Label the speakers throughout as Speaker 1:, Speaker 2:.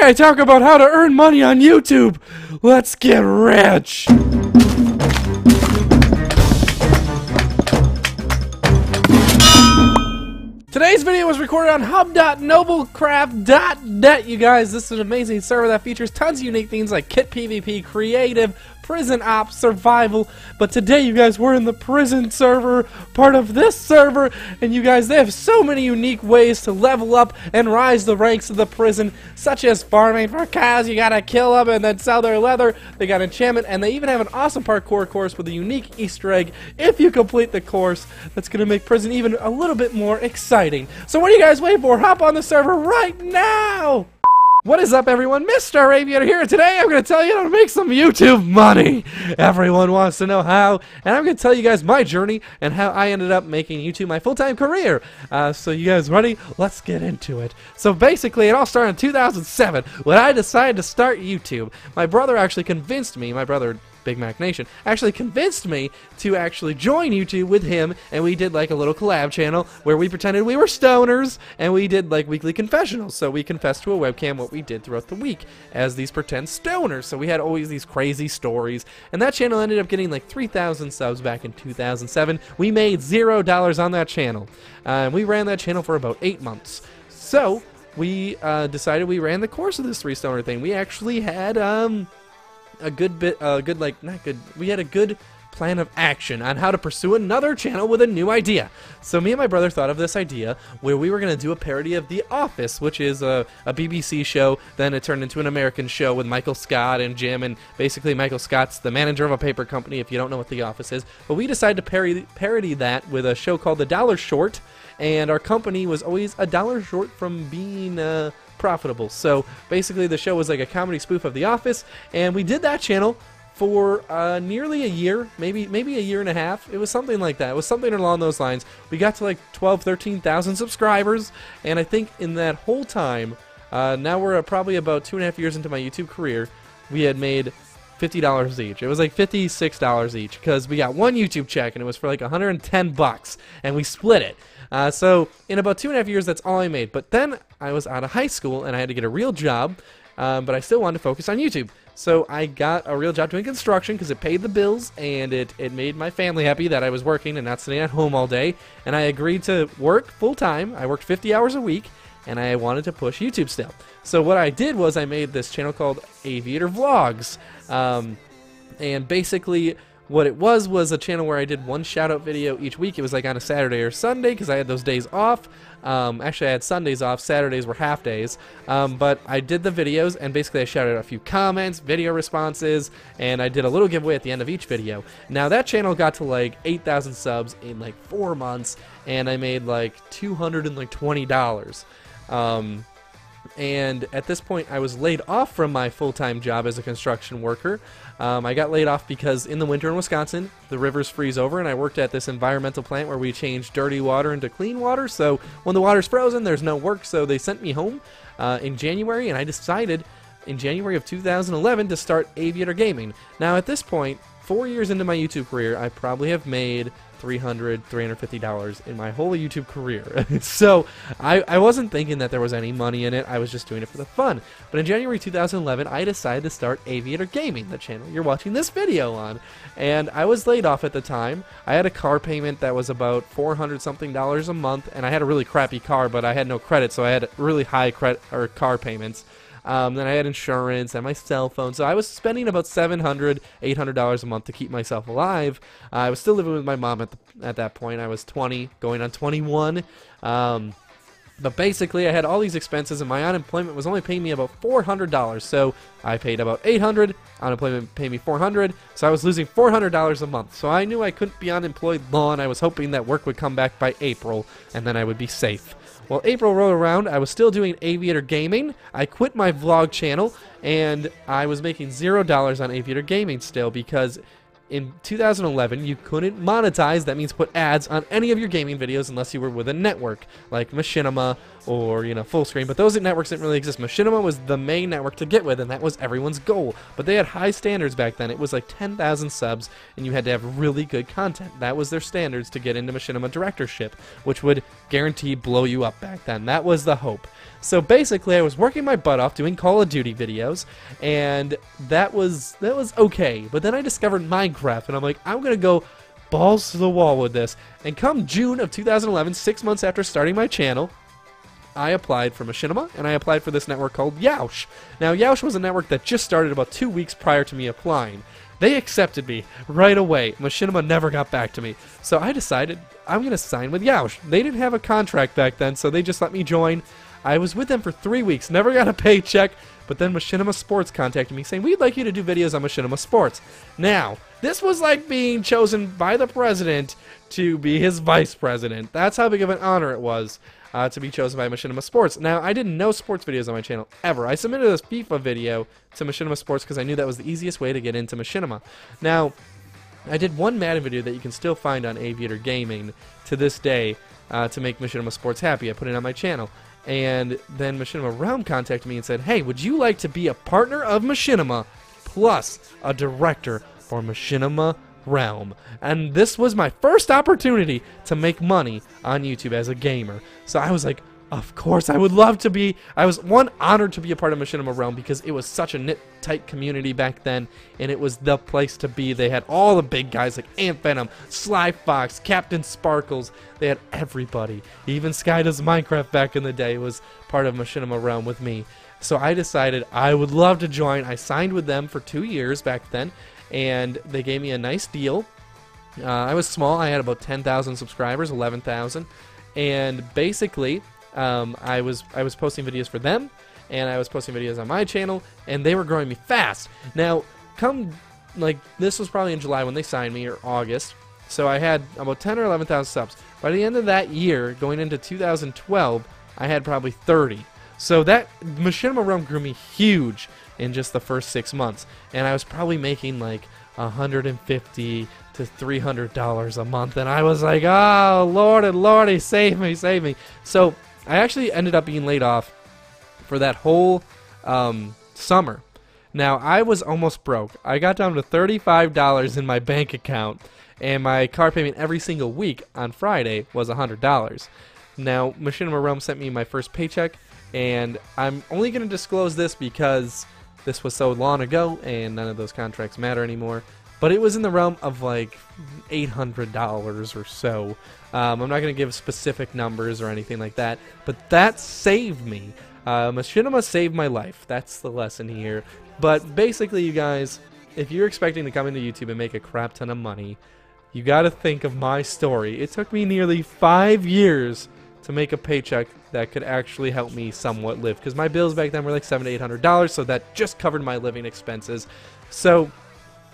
Speaker 1: I talk about how to earn money on YouTube. Let's get rich. Today's video was recorded on hub.noblecraft.net, you guys. This is an amazing server that features tons of unique things like kit PvP, creative, prison ops, survival. But today, you guys, we're in the prison server, part of this server, and you guys, they have so many unique ways to level up and rise the ranks of the prison, such as farming for cows. You gotta kill them and then sell their leather. They got enchantment, and they even have an awesome parkour course with a unique Easter egg if you complete the course. That's gonna make prison even a little bit more exciting. So what are you guys waiting for? Hop on the server right now! What is up, everyone? Mr. Aviator here. Today I'm going to tell you how to make some YouTube money. Everyone wants to know how, and I'm going to tell you guys my journey and how I ended up making YouTube my full-time career. So you guys ready? Let's get into it. So basically, it all started in 2007 when I decided to start YouTube. My brother actually convinced me, my brother Big Mac Nation, actually convinced me to actually join YouTube with him, and we did like a little collab channel where we pretended we were stoners, and we did like weekly confessionals. So we confessed to a webcam what we did throughout the week as these pretend stoners. So we had always these crazy stories, and that channel ended up getting like 3,000 subs back in 2007. We made $0 on that channel. We ran that channel for about 8 months. So we decided we ran the course of this 3-stoner thing. We actually had we had a good plan of action on how to pursue another channel with a new idea. So me and my brother thought of this idea where we were going to do a parody of The Office, which is a BBC show. Then it turned into an American show with Michael Scott and Jim, and basically Michael Scott's the manager of a paper company, if you don't know what The Office is. But we decided to parody that with a show called The Dollar Short, and our company was always a dollar short from being profitable. So basically the show was like a comedy spoof of The Office, and we did that channel for nearly a year, maybe a year and a half. It was something like that. It was something along those lines. We got to like 13,000 subscribers, and I think in that whole time, now we're probably about 2.5 years into my YouTube career, we had made $50 each. It was like $56 each because we got one YouTube check and it was for like 110 bucks, and we split it. So in about 2.5 years, that's all I made. But then I was out of high school and I had to get a real job, but I still wanted to focus on YouTube. So I got a real job doing construction because it paid the bills, and it made my family happy that I was working and not sitting at home all day. And I agreed to work full-time. I worked 50 hours a week, and I wanted to push YouTube still. So what I did was I made this channel called Aviator Vlogs. And basically what it was a channel where I did one shout-out video each week. It was like on a Saturday or Sunday because I had those days off. Actually, I had Sundays off. Saturdays were half days. But I did the videos, and basically I shouted out a few comments, video responses, and I did a little giveaway at the end of each video. Now, that channel got to like 8,000 subs in like 4 months, and I made like $220. And at this point, I was laid off from my full-time job as a construction worker. I got laid off because in the winter in Wisconsin, the rivers freeze over, and I worked at this environmental plant where we change dirty water into clean water. So when the water's frozen, there's no work, so they sent me home in January, and I decided in January of 2011 to start Aviator Gaming. Now at this point, 4 years into my YouTube career, I probably have made $350 in my whole YouTube career. So I wasn't thinking that there was any money in it. I was just doing it for the fun. But in January 2011, I decided to start Aviator Gaming, the channel you're watching this video on. And I was laid off at the time. I had a car payment that was about $400 something a month, and I had a really crappy car, but I had no credit, so I had really high car payments. Then I had insurance and my cell phone, so I was spending about $700, $800 a month to keep myself alive. I was still living with my mom at that point. I was 20, going on 21. But basically, I had all these expenses, and my unemployment was only paying me about $400. So I paid about $800. Unemployment paid me $400. So I was losing $400 a month. So I knew I couldn't be unemployed long. I was hoping that work would come back by April, and then I would be safe. Well, April rolled around, I was still doing Aviator Gaming. I quit my vlog channel, and I was making $0 on Aviator Gaming still because in 2011, you couldn't monetize, that means put ads on any of your gaming videos unless you were with a network, like Machinima or, Fullscreen, but those networks didn't really exist. Machinima was the main network to get with, and that was everyone's goal, but they had high standards back then. It was like 10,000 subs, and you had to have really good content. That was their standards to get into Machinima directorship, which would guarantee blow you up back then. That was the hope. So basically, I was working my butt off doing Call of Duty videos, and that was okay. But then I discovered Minecraft, and I'm like, I'm gonna go balls to the wall with this. And come June of 2011, 6 months after starting my channel, I applied for Machinima, and I applied for this network called Yoush. Now, Yoush was a network that just started about 2 weeks prior to me applying. They accepted me right away. Machinima never got back to me. So I decided I'm going to sign with Yoush. They didn't have a contract back then, so they just let me join. I was with them for 3 weeks, never got a paycheck, but then Machinima Sports contacted me saying, we'd like you to do videos on Machinima Sports. Now, this was like being chosen by the president to be his vice president. That's how big of an honor it was. To be chosen by Machinima Sports. Now, I didn't know sports videos on my channel, ever. I submitted this FIFA video to Machinima Sports because I knew that was the easiest way to get into Machinima. Now, I did one Madden video that you can still find on Aviator Gaming to this day to make Machinima Sports happy. I put it on my channel. And then Machinima Realm contacted me and said, hey, would you like to be a partner of Machinima plus a director for Machinima Realm? And this was my first opportunity to make money on YouTube as a gamer. So I was like, of course I would love to be. I was honored to be a part of Machinima Realm because it was such a knit tight community back then, and it was the place to be. They had all the big guys like Ant Venom, Sly Fox, Captain Sparkles. They had everybody. Even Sky Does Minecraft back in the day was part of Machinima Realm with me. So I decided I would love to join. I signed with them for 2 years back then, and they gave me a nice deal. I was small. I had about 10,000 subscribers, 11,000, and basically I was posting videos for them, and I was posting videos on my channel, and they were growing me fast. Now, this was probably in July when they signed me, or August, so I had about 10 or 11,000 subs. By the end of that year, going into 2012, I had probably 30. So that Machinima Realm grew me huge in just the first 6 months, and I was probably making like $150 to $300 a month, and I was like, oh Lord and Lordy, save me, save me. So I actually ended up being laid off for that whole summer. Now, I was almost broke. I got down to $35 in my bank account, and my car payment every single week on Friday was $100. Now, Machinima Realm sent me my first paycheck, and I'm only going to disclose this because this was so long ago, and none of those contracts matter anymore. But it was in the realm of like $800 or so. I'm not going to give specific numbers or anything like that, but that saved me. Machinima saved my life. That's the lesson here. But basically, you guys, if you're expecting to come into YouTube and make a crap ton of money, you got to think of my story. It took me nearly 5 years to make a paycheck that could actually help me somewhat live, because my bills back then were like $700 to $800, so that just covered my living expenses. So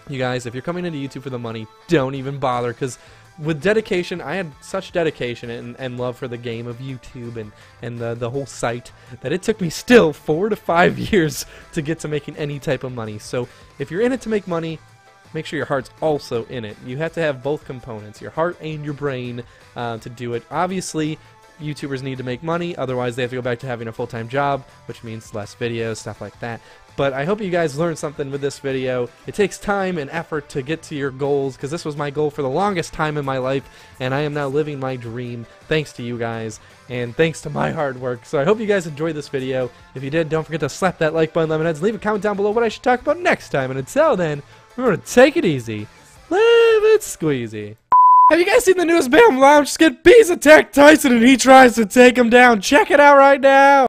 Speaker 1: you guys, if you're coming into YouTube for the money, don't even bother, because with dedication, I had such dedication and love for the game of YouTube and the whole site that it took me still 4 to 5 years to get to making any type of money. So if you're in it to make money, make sure your heart's also in it. You have to have both components, your heart and your brain, to do it. Obviously, YouTubers need to make money, otherwise they have to go back to having a full-time job, which means less videos, stuff like that. But I hope you guys learned something with this video. It takes time and effort to get to your goals, because this was my goal for the longest time in my life, and I am now living my dream thanks to you guys, and thanks to my hard work. So I hope you guys enjoyed this video. If you did, don't forget to slap that like button, Lemonheads, leave a comment down below what I should talk about next time, and until then, remember to take it easy, live it squeezy. Have you guys seen the newest Bam Lounge skit? Bees attack Tyson and he tries to take him down. Check it out right now.